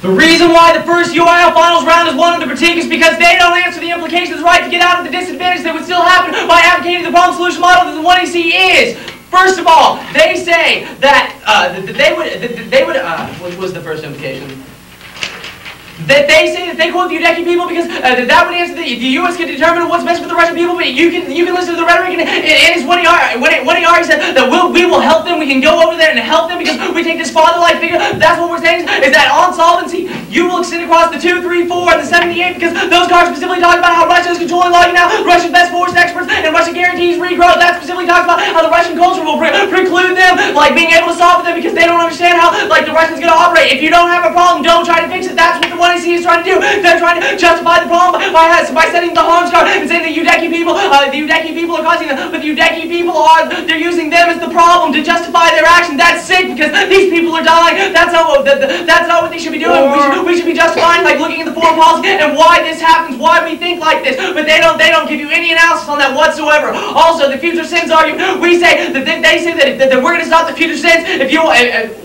The reason why the first UIL finals round is one of the critique is because they don't answer the implications right to get out of the disadvantage that would still happen by advocating the problem solution model that the 1AC is. First of all, they say that what was the first implication? That they say that they quote the Udeki people because that would answer the U.S. can determine what's best for the Russian people, but you can listen to the rhetoric and his when he said that we will help them, we can go over there and help them because we take this father-like figure. That's what we're saying is that on solvency you will extend across the 2, 3, 4, and the 78 because those cards specifically talk about how Russia is controlling logging now, Russia's best force experts, and Russia guarantees regrowth. That specifically talks about how the Russian culture will preclude them like being able to solve them because they don't understand how like the Russians going to operate. If you don't have a problem, don't try to fix it. That's what the 1AC is trying to do. They're trying to justify the problem by setting the harms card and saying the Udeki people are causing them, but the Udeki people they're using them as the problem to justify their action. That's sick because these people are dying. That's not what they should be doing. We should be justifying like looking at the foreign policy and why this happens, why we think like this. But they don't give you any analysis on that whatsoever. Also, the future sins argument. We say that they say that we're going to stop the future sins.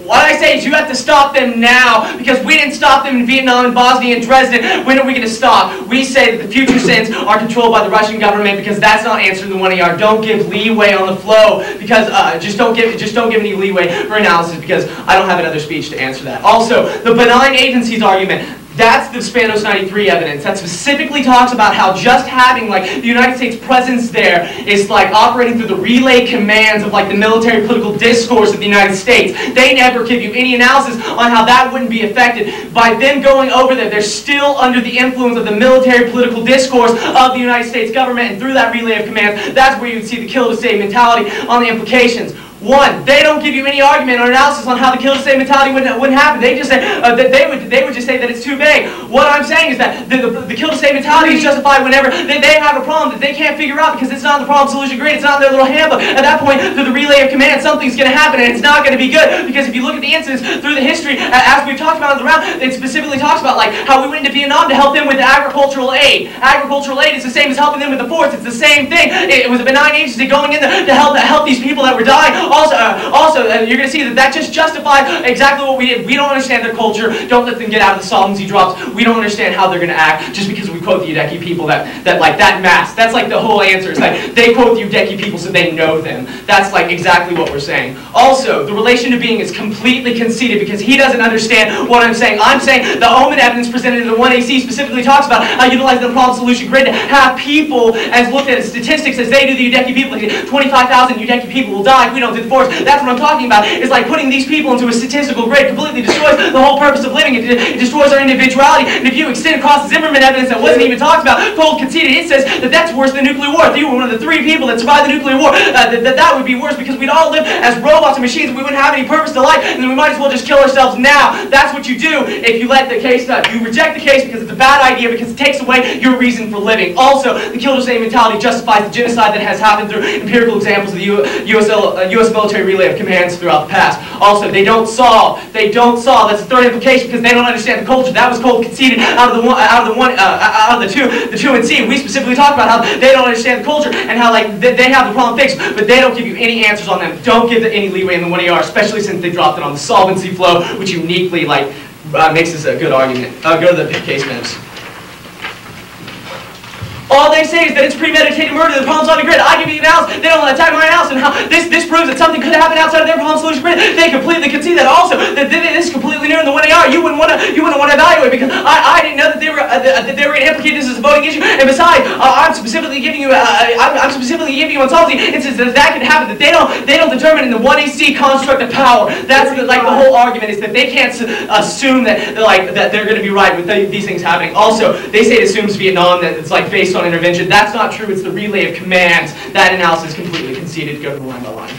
What I say is you have to stop them now because we didn't stop them in Vietnam and Bosnia and Dresden. When are we going to stop? We say that the future sins are controlled by the Russian government because that's not answering the 1AR. Don't give leeway on the flow because just don't give any leeway for analysis because I don't have another speech to answer that. Also, the benign agencies argument. That's the Spanos 93 evidence. That specifically talks about how just having like the United States presence there is like operating through the relay commands of like the military political discourse of the United States. They never give you any analysis on how that wouldn't be affected. By them going over there, they're still under the influence of the military political discourse of the United States government, and through that relay of commands, that's where you would see the kill to save mentality on the implications. One, they don't give you any argument or analysis on how the kill to save mentality wouldn't happen. They just say that they would just say that it's too vague. What I'm saying is that the kill to save mentality is justified whenever they have a problem that they can't figure out because it's not in the problem solution grid. It's not in their little handbook. At that point, through the relay of command, something's going to happen and it's not going to be good because if you look at the incidents through the history, as we've talked about in the round, it specifically talks about like how we went into Vietnam to help them with agricultural aid. Agricultural aid is the same as helping them with the force. It's the same thing. It was a benign agency going in there to help these people that were dying. Also, you're going to see that just justifies exactly what we did. We don't understand their culture. Don't let them get out of the solvency drops. We don't understand how they're going to act just because we quote the Udeki people that mask. That's like the whole answer. It's like they quote the Udeki people so they know them. That's like exactly what we're saying. Also, the relation to being is completely conceited because he doesn't understand what I'm saying. I'm saying the omen evidence presented in the 1AC specifically talks about how utilizing the problem solution grid to have people as looked at as statistics as they do the Udeki people. Like 25,000 Udeki people will die if we don't do the force. That's what I'm talking about. It's like putting these people into a statistical grid completely destroys the whole purpose of living. It destroys our individuality. And if you extend across the Zimmerman evidence that wasn't even talked about, cold conceded, it says that that's worse than nuclear war. If you were one of the 3 people that survived the nuclear war, that would be worse because we'd all live as robots and machines and we wouldn't have any purpose to life and then we might as well just kill ourselves now. That's what you do if you let the case die. You reject the case because it's a bad idea because it takes away your reason for living. Also, the kill to save mentality justifies the genocide that has happened through empirical examples of the U.S. military relay of commands throughout the past. Also, they don't solve. That's the third implication because they don't understand the culture. That was cold conceded out of the two and C. We specifically talked about how they don't understand the culture and how like they have the problem fixed, but they don't give you any answers on them. Don't give any leeway in the 1AR, especially since they dropped it on the solvency flow, which uniquely like makes this a good argument. Go to the case minutes. All they say is that it's premeditated murder, the problem's on the grid. I give you the analysis, they don't attack my analysis, and how this proves that something could happen outside of their problem solution grid. They completely concede that also, that this is completely new in the 1AR. You wouldn't want to evaluate because I didn't know that they were going to implicate this as a voting issue. And besides, I'm specifically giving you on solvency instances that could happen, that they don't determine in the 1AC construct of power. That's like the whole argument is that they can't assume that they're going to be right with these things happening. Also, they say it assumes Vietnam, that it's like based on intervention. That's not true. It's the relay of commands. That analysis is completely conceded. Go to the line by line.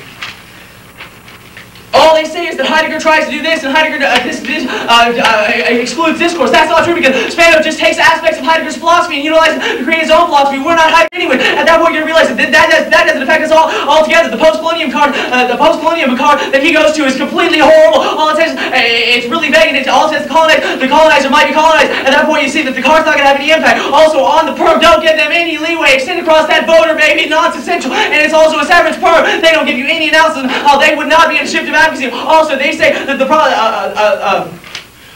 All they say is that Heidegger tries to do this and Heidegger excludes discourse. That's not true because Spano just takes aspects of Heidegger's philosophy and utilizes it to create his own philosophy. We're not Heidegger anyway. At that point, you're going to realize that doesn't affect us all together. The post-millennium card that he goes to is completely horrible. All it says, it's really vague, and all it says the colonizer might be colonized. At that point, you see that the card's not going to have any impact. Also, on the perm, don't give them any leeway. Extend across that voter, baby. Nonsensical. And it's also a severance perm. They don't give you any analysis on how they would not be in a shift of advocacy. Also, they say that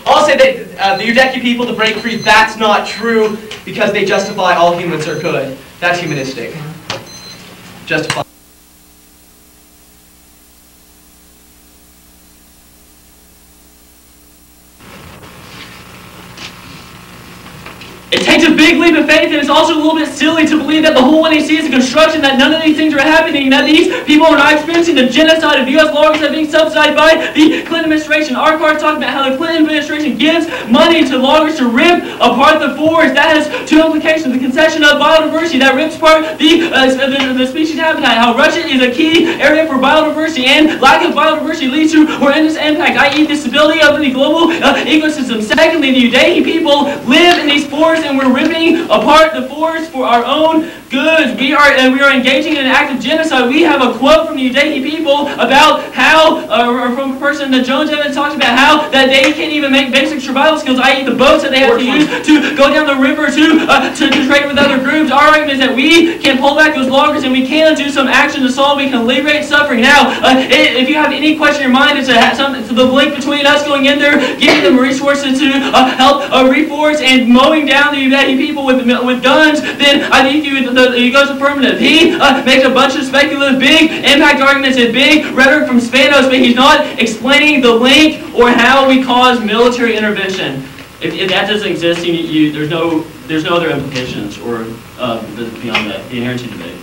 I'll say that the Udeki people, the break free, that's not true because they justify all humans are good. That's humanistic. Justify. It takes a big leap of faith, and it's also a little bit silly to believe that the whole 1AC is a construction, that none of these things are happening, that these people are not experiencing the genocide of U.S. loggers that are being subsidized by the Clinton administration. Our part talking about how the Clinton administration gives money to loggers to rip apart the forest. That has two implications: the concession of biodiversity that rips apart the species habitat, how Russia is a key area for biodiversity, and lack of biodiversity leads to horrendous impact, i.e. the stability of the global ecosystem. Secondly, the Udehi people live in these forests, and we're ripping apart the forest for our own goods. We are engaging in an act of genocide. We have a quote from the Udehi people about how, or from a person that Jones Evans talks about how that they can't even make basic survival skills, i.e. the boats that they have to use to go down the river to trade with other groups. Our argument is that we can pull back those loggers and we can do some action to solve. We can alleviate suffering. Now, if you have any question in your mind, it's the link between us going in there, giving them resources to help reforest and mowing down the Udehi people with guns, then I think he goes affirmative. He makes a bunch of speculative, big impact arguments and big rhetoric from Spanos, but he's not explaining the link or how we cause military intervention. If that doesn't exist, there's no other implications or beyond that, the inherency debate.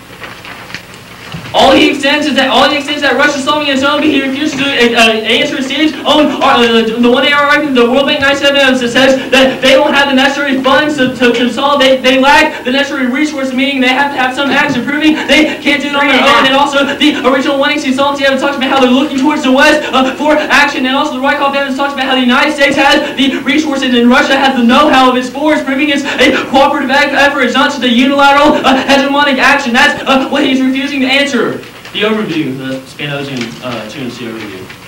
All he extends is that Russia's solving its own, but he refuses to answer Steve's own the 1AR argument. The World Bank 97 evidence says that they don't have the necessary funds to solve. They lack the necessary resources, meaning they have to have some action, proving they can't do it on their own. And also the original 1AC solvency evidence talks about how they're looking towards the West for action. And also the Rykov evidence talks about how the United States has the resources and Russia has the know-how of its force, proving it's a cooperative effort. It's not just a unilateral hegemonic action. That's what he's refusing to answer. The overview, the Spanosian 2&C overview.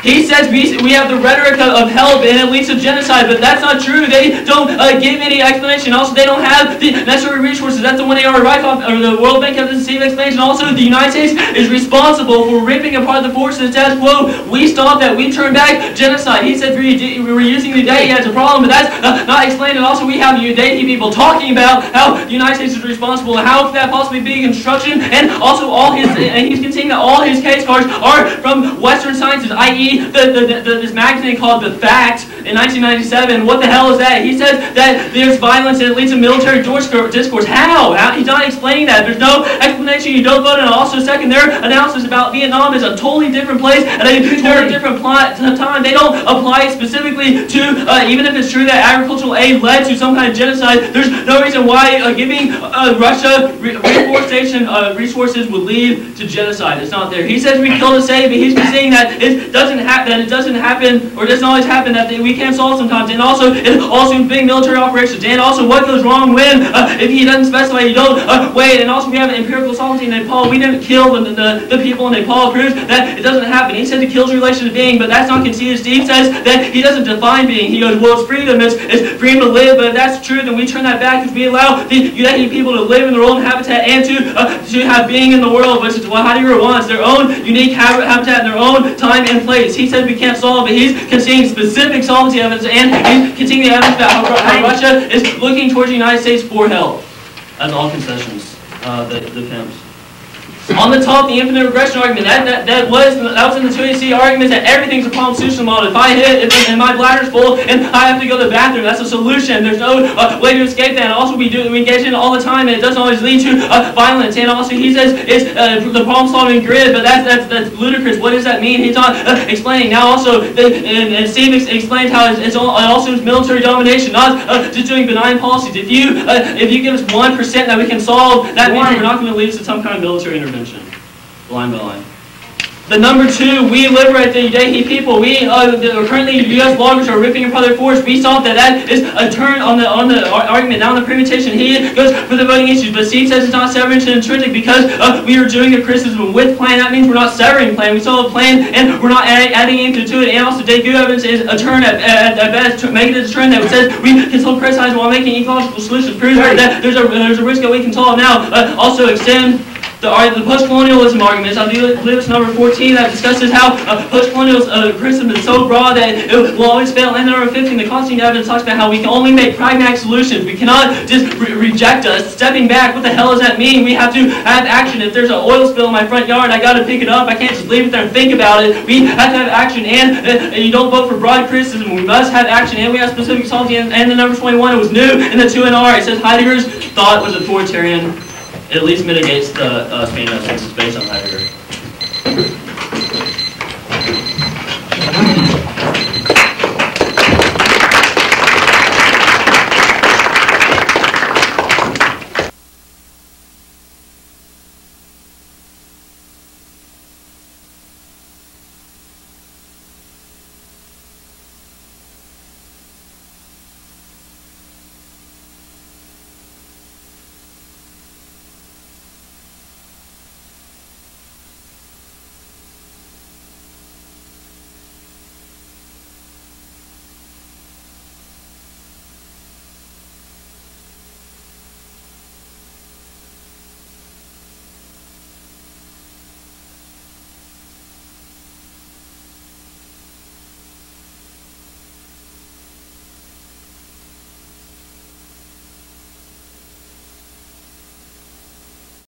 He says we have the rhetoric of help and it leads to genocide, but that's not true. They don't give any explanation. Also, they don't have the necessary resources. That's the 1AR Rykov, or the World Bank has the same explanation. Also, the United States is responsible for ripping apart the forest and says, quote, we stopped that, we turned back genocide. He said we were using the Udehi as a problem, but that's not explained. And also, we have the Udehi people talking about how the United States is responsible. How could that possibly be construction? And also, he's conceding that all his case cards are from Western sciences, i.e. this magazine called The Fact in 1997. What the hell is that? He says that there's violence and it leads to military discourse. How? He's not explaining that. There's no explanation. You don't vote. And also, second, their analysis about Vietnam is a totally different place at a totally different time. They don't apply it specifically to, even if it's true that agricultural aid led to some kind of genocide, there's no reason why giving Russia reforestation resources would lead to genocide. It's not there. He says we killed a state, but he's saying that it doesn't happen, or doesn't always happen, that we can't solve sometimes. And also, it also big military operations. And also, what goes wrong when, if he doesn't specify, you don't wait. And also, we have empirical sovereignty in Nepal. We didn't kill the people in Nepal. Proves that it doesn't happen. He says it kills relation to being, but that's not conceded. Steve says that he doesn't define being. He goes, well, it's freedom. It's freedom to live. But if that's true, then we turn that back because we allow the Udehi people to live in their own habitat and to have being in the world, which is what Heidegger wants, their own unique habitat in their own time and place. He says we can't solve it. He's conceding specific solvency evidence, and he's conceding the evidence about how Russia is looking towards the United States for help. That's all concessions. The pimps. On the top, the infinite regression argument. That was in the 2AC argument that everything's a problem solution model. If I hit and my bladder's full and I have to go to the bathroom, that's a solution. There's no way to escape that. And also, we engage in it all the time, and it doesn't always lead to violence. And also, he says it's the problem-solving grid, but that's ludicrous. What does that mean? He's not explaining. Now, also, and Steve explains how it also is military domination, not just doing benign policies. If you give us 1% that we can solve, that means we're not going to lead us to some kind of military intervention. Line by line. The number two, we liberate the Udehi people. Currently U.S. loggers are ripping apart their forest. We saw that is a turn on the argument, not on the permutation. He goes for the voting issues, but Steve says it's not severing to intrinsic because we are doing a criticism with plan. That means we're not severing plan. We saw a plan and we're not adding anything to it. And also, Daegu evidence is a turn at best, making it a turn that says we can still criticize while making ecological solutions. Proves that there's a risk that we can solve now. Also extend The post-colonialism arguments, I believe it's number 14, that discusses how post-colonial criticism is so broad that it will always fail. And number 15, the constant evidence talks about how we can only make pragmatic solutions. We cannot just reject us. Stepping back, what the hell does that mean? We have to have action. If there's an oil spill in my front yard, I got to pick it up. I can't just leave it there and think about it. We have to have action, and you don't vote for broad criticism. We must have action, and we have specific solutions. And the number 21, it was new in the 2NR. It says Heidegger's thought was authoritarian. It at least mitigates the Spain message based on Heidegger.